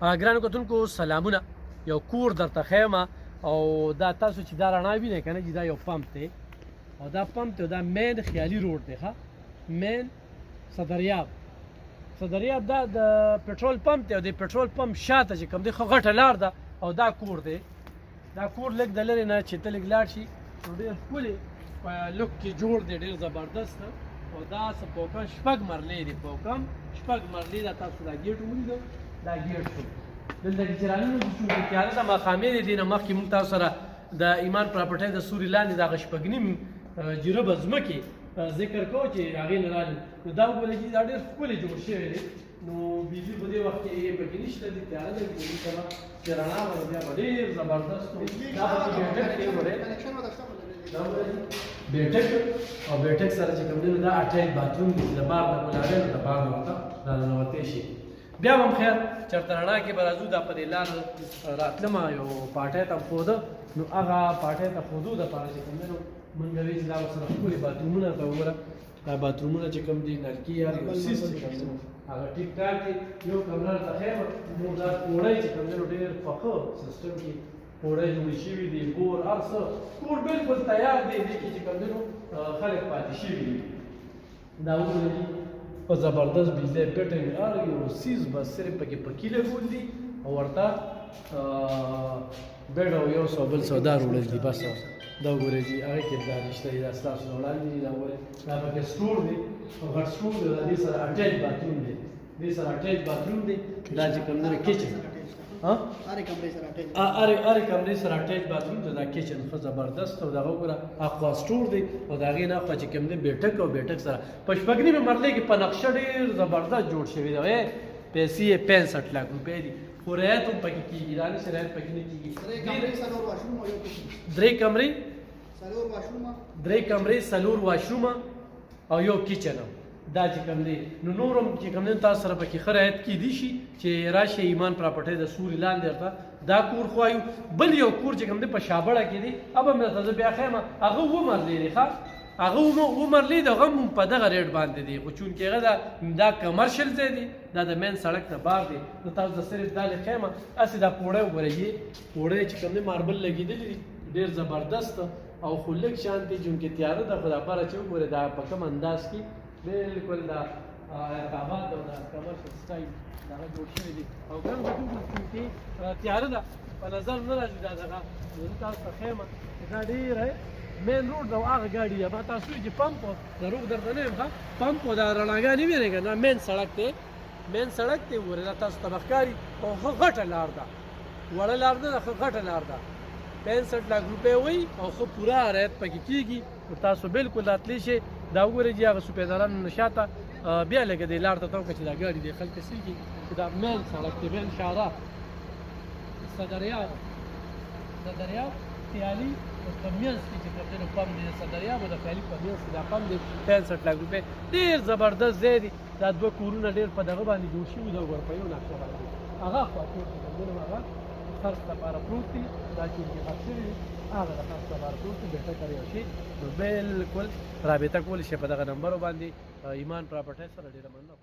ګرانو کتونکو سلامونه. یو کور درته ښیم او دا تاسو چې دا رڼا وینئ که نه چې دا یو پمپ دی او دا پمپ دی او دا مین خیالي روډ دی ښه مین صدریاب دا د پټرول پمپ دی او د پټرول پمپ شاته چې کوم دی ښه غټه لار ده او دا کور دی. دا کور لږ د لرې نه چې ته لږ لاړ شي نو ډېر ښکلې په لوک کې جوړ دی ډېر زبردست او دا څه پوکم 6 مرلې دی پوکم 6 مرلې دا تاسو دا ګیټ ولیدو دا ګیټ شو دلته چې رانه شو د تیاره د مخامې دی نه مخکې موږ تاسو سره د ایمان پراپرټۍ د سوري لاندې د هغه شپږنیم جربه ځمکې ذکر کوو چې هغې نه راغلي نو دا وګورئ چې دا ډېر ښکلې جوړ شوی دی نو بجلي په دې وخت کې پکې نشته دي تیاره ده بجلي سره چې رڼا وه بیا به ډېر زبردست و دا پکې بیټک دی وګورئ دا وګورئ بیټک او بیټک سره چې کوم دی نو دا اټیچ باتروم دی چې د بار نه ولاړی د بار نه ورته راننوتی شي. بیا هم خیر چېرته رڼا کې به راځو دا په دې لار راتلمه یو پاټی ته ښوده نو هغه پاټی ته ښودو دپاره چې کوم دی نو موږ وی چې دا ورسره ښکلي باترومونه ته وګوره دا باترومونه چې کوم دي نلکي یا یو سیس چې کوم دی هغه ټیک ټاک دی. یو کمره ته ښیم نو دا پوړی چې کوم دی نو ډېر پخه سیسټم کې پوړی جوړې شوي دي بور هر څه کور بلکل تیار دی دې کې چې کوم دی نو خلک پاتې شوي دي. دا وګورئ په زبردست بجلی پټنګ هر یو سیز به صرف پکې پکې لګول دي او ورته بیډ او یو څو بل څه دا وړل دي بس دا وګورئ چې هغې کې دا رشته دی دا ستاسو نه وړاندې دي دا وګورئ دا پکې سټور دی او غټ سټور دی دا دې سره اټیچ باتروم دی دې سره اټیچ باتروم دی دا چې کوم دی کچن هرې کمرې سره اټیچ باتروم دی دا کچن ښه زبردست او دغه وګوره اخوا سټور دی او د هغې نه اخوا چې کوم دی بیټک او بیټک سره په شپږنیمې مرلې کې په نقشه ډېر زبردست جوړ شوي دی پیسې یې 65 लाख روپۍ دي خو رعایت هم پکې کېږي دا نه چې رعایت پکې نه کېږي. درې کمرې څلور واشرومه او یو کچن دا چې کوم دی نو نور هم چې کوم دی تاسو سره پکې ښه رعایت کېدی شي چې راشئ ایمان پراپرټۍ د سوري لاندې ورته دا کور خوایو. بل یو کور چې کوم دی په شابړه کې دی اب هم درته زه بیا ښیم هغه 2 مرلې دی ښه هغه 2 مرلې د هغه هم په دغه ریټ باندې دی خو چونکې هغه دا کمرشل ځای دی دا د مین سړک نه بار دی نو تاسو د صرف دا ښیم هسې دا پوړی وګورئ پوړی چې کوم دی ماربل لګېدلي دي ډېر زبردست او خو لږ شان دی چونکې تیاره ده خو دا لپاره چې وګورئ دا په کوم انداز کې بالکل دا ارتباط او دا کمرشل سټایل دغه جوړ شوي دي او ګرم کتونکو چونکې تیاره ده په نظر نه راځي دا دغه زه تاسو ته ښیم چې دا ډېره مین روډ او هغه ګاډي ده ما تاسو چې پمپ دروغ درته نه یم ښه پمپ او دا رڼاګانې وینئ که نه مین سړک دی وګورئ دا تاسو ته به ښکاري او ښه غټه لار ده وړه لار نه ده ښه غټه لار ده 65 लाख روپۍ وایي او ښه پوره رعایت پکې کېږي نو تاسو بالکل راتلی شئ دا وګورئ چې هغه سوپېدارانو نه شاته بیا لږه دې لار ته ته وکړه چې دا ګاډي دی خلک سېږي چې دا مین سړک دی مین شاره صدریاب خیالي په منځ کې چې کوم دی نو پمپ دی د صدریاب او د خیالي په منځ کې دا پمپ دی 65 लाख روپۍ ډېر زبردست ځای دی. دا 2 کورونه ډېر په دغه باندې جوړ شوي دي وګوره په یو نقشه باندې هغه خوا کور چې کوم دی نو هغه خرڅ لپاره پروت دي دا چونکې خرڅ شوي دي هغه د خرڅ لپاره پروت دي بیټک هر یو شي نو بالکل رابطه کولی شئ په دغه نمبرو باندې ایمان پراپرټۍ سره ډېره مننه.